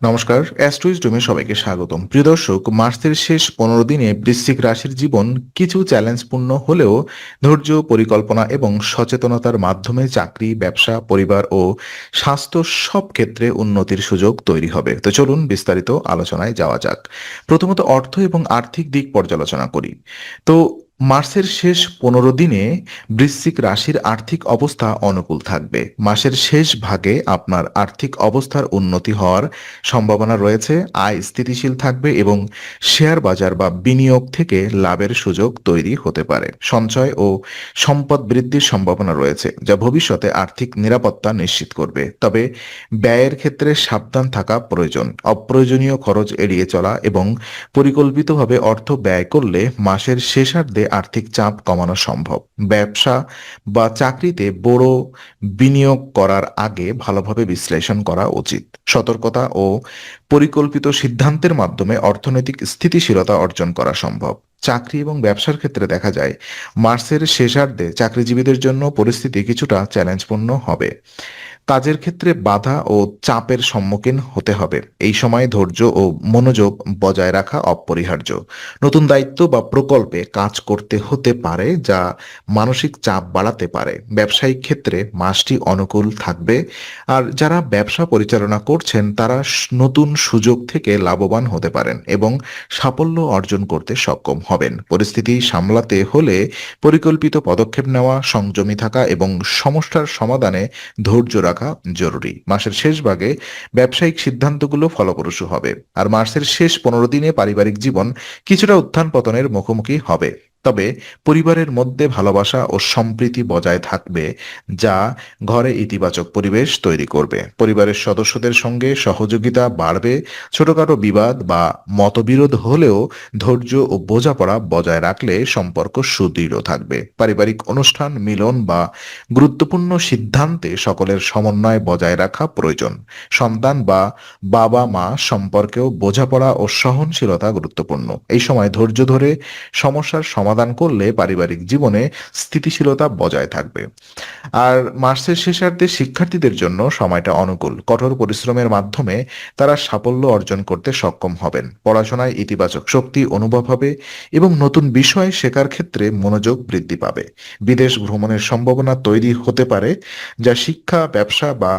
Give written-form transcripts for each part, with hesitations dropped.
নমস্কার, অ্যাস্ট্রোইজডমে সবাইকে স্বাগতম। প্রিয় দর্শক, মাসের শেষ 15 দিনে বৃশ্চিক রাশির জীবন কিছু চ্যালেঞ্জপূর্ণ হলেও ধৈর্য, পরিকল্পনা এবং সচেতনতার মাধ্যমে চাকরি, ব্যবসা, পরিবার ও স্বাস্থ্য সব ক্ষেত্রে উন্নতির সুযোগ তৈরি হবে। তো চলুন বিস্তারিত আলোচনায় যাওয়া যাক। প্রথমত অর্থ এবং আর্থিক দিক পর্যালোচনা করি। তো মাসের শেষ 15 দিনে বৃশ্চিক রাশির আর্থিক অবস্থা অনুকূল থাকবে। মাসের শেষ ভাগে আপনার আর্থিক অবস্থার উন্নতি হওয়ার সম্ভাবনা রয়েছে, আয় স্থিতিশীল থাকবে এবং শেয়ার বাজার বা বিনিয়োগ থেকে লাভের সুযোগ তৈরি হতে পারে। সঞ্চয় ও সম্পদ বৃদ্ধির সম্ভাবনা রয়েছে, যা ভবিষ্যতে আর্থিক নিরাপত্তা নিশ্চিত করবে। তবে ব্যয়ের ক্ষেত্রে সাবধান থাকা প্রয়োজন। অপ্রয়োজনীয় খরচ এড়িয়ে চলা এবং পরিকল্পিতভাবে অর্থ ব্যয় করলে মাসের শেষার্ধে আর্থিক চাপ কমানো সম্ভব। ব্যবসা বা চাকরিতে বড় বিনিয়োগ করার আগে ভালোভাবে বিশ্লেষণ করা উচিত। সতর্কতা ও পরিকল্পিত সিদ্ধান্তের মাধ্যমে অর্থনৈতিক স্থিতিশীলতা অর্জন করা সম্ভব। চাকরি এবং ব্যবসার ক্ষেত্রে দেখা যায় মার্চের শেষার্ধে চাকরিজীবীদের জন্য পরিস্থিতি কিছুটা চ্যালেঞ্জপূর্ণ হবে। কাজের ক্ষেত্রে বাধা ও চাপের সম্মুখীন হতে হবে। এই সময় ধৈর্য ও মনোযোগ বজায় রাখা অপরিহার্য। নতুন দায়িত্ব বা প্রকল্পে কাজ করতে হতে পারে, যা মানসিক চাপ বাড়াতে পারে। ব্যবসায়িক ক্ষেত্রে মাসটি অনুকূল থাকবে, আর যারা ব্যবসা পরিচালনা করছেন তারা নতুন সুযোগ থেকে লাভবান হতে পারেন এবং সাফল্য অর্জন করতে সক্ষম হবেন। পরিস্থিতি সামলাতে হলে পরিকল্পিত পদক্ষেপ নেওয়া, সংযমী থাকা এবং সমস্যার সমাধানে ধৈর্য রাখা জরুরি। মাসের শেষ ভাগে ব্যবসায়িক সিদ্ধান্তগুলো ফলপ্রসূ হবে, আর মাসের শেষ 15 দিনে পারিবারিক জীবন কিছুটা উত্থান পতনের মুখোমুখি হবে। তবে পরিবারের মধ্যে ভালোবাসা ও সম্প্রীতি বজায় থাকবে, যা ঘরে ইতিবাচক পরিবেশ তৈরি করবে। পরিবারের সদস্যদের সঙ্গে সহযোগিতা বাড়বে। ছোটখাটো বিবাদ বা মতবিরোধ হলেও ধৈর্য ও বোঝাপড়া বজায় রাখলে সম্পর্ক সুদৃঢ় থাকবে। পারিবারিক অনুষ্ঠান, মিলন বা গুরুত্বপূর্ণ সিদ্ধান্তে সকলের সমন্বয় বজায় রাখা প্রয়োজন। সন্তান বা বাবা মা সম্পর্কেও বোঝাপড়া ও সহনশীলতা গুরুত্বপূর্ণ। এই সময় ধৈর্য ধরে সমস্যার সমাধান করলে পারিবারিক জীবনে স্থিতিশীলতা বজায় থাকবে। আর মার্চের শেষার্ধে শিক্ষার্থীদের জন্য সময়টা অনুকূল। কঠোর পরিশ্রমের মাধ্যমে তারা সাফল্য অর্জন করতে সক্ষম হবেন। পড়াশোনায় ইতিবাচক শক্তি অনুভব হবে এবং নতুন বিষয় শেখার ক্ষেত্রে মনোযোগ বৃদ্ধি পাবে। বিদেশ ভ্রমণের সম্ভাবনা তৈরি হতে পারে, যা শিক্ষা, ব্যবসা বা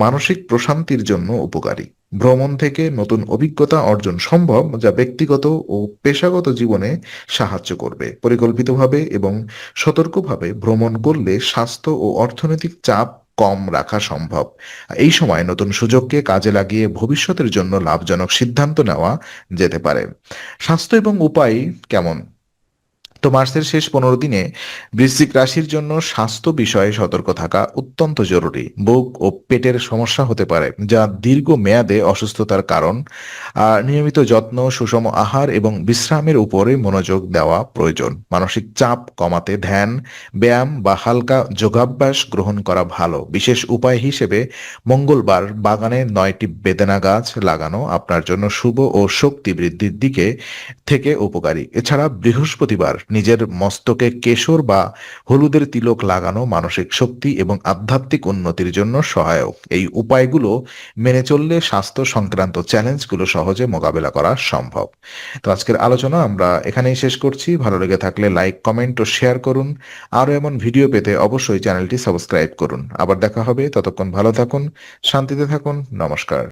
মানসিক প্রশান্তির জন্য উপকারী। ভ্রমণ থেকে নতুন অভিজ্ঞতা অর্জন সম্ভব, যা ব্যক্তিগত ও পেশাগত জীবনে সাহায্য করবে। পরিকল্পিতভাবে এবং সতর্কভাবে ভ্রমণ করলে স্বাস্থ্য ও অর্থনৈতিক চাপ কম রাখা সম্ভব। এই সময় নতুন সুযোগকে কাজে লাগিয়ে ভবিষ্যতের জন্য লাভজনক সিদ্ধান্ত নেওয়া যেতে পারে। স্বাস্থ্য এবং উপায় কেমন? তো মাসের শেষ 15 দিনে বৃশ্চিক রাশির জন্য স্বাস্থ্য বিষয়ে সতর্ক থাকা অত্যন্ত জরুরি। বুক ও পেটের সমস্যা হতে পারে, যা দীর্ঘ মেয়াদে অসুস্থতার কারণ। নিয়মিত যত্ন, সুষম আহার এবং বিশ্রামের উপরে মনোযোগ দেওয়া প্রয়োজন। মানসিক চাপ কমাতে ধ্যান, ব্যায়াম বা হালকা যোগাভ্যাস গ্রহণ করা ভালো। বিশেষ উপায় হিসেবে মঙ্গলবার বাগানে 9টি বেদানা গাছ লাগানো আপনার জন্য শুভ ও শক্তি বৃদ্ধির দিকে থেকে উপকারী। এছাড়া বৃহস্পতিবার নিজের মস্তকে কেশর বা হলুদের তিলক লাগানো মানসিক শক্তি এবং আধ্যাত্মিক উন্নতির জন্য সহায়ক। এই উপায়গুলো মেনে চললে স্বাস্থ্য সংক্রান্ত চ্যালেঞ্জগুলো সহজে মোকাবেলা করা সম্ভব। তো আজকের আলোচনা আমরা এখানেই শেষ করছি। ভালো লেগে থাকলে লাইক, কমেন্ট ও শেয়ার করুন। আরও এমন ভিডিও পেতে অবশ্যই চ্যানেলটি সাবস্ক্রাইব করুন। আবার দেখা হবে, ততক্ষণ ভালো থাকুন, শান্তিতে থাকুন। নমস্কার।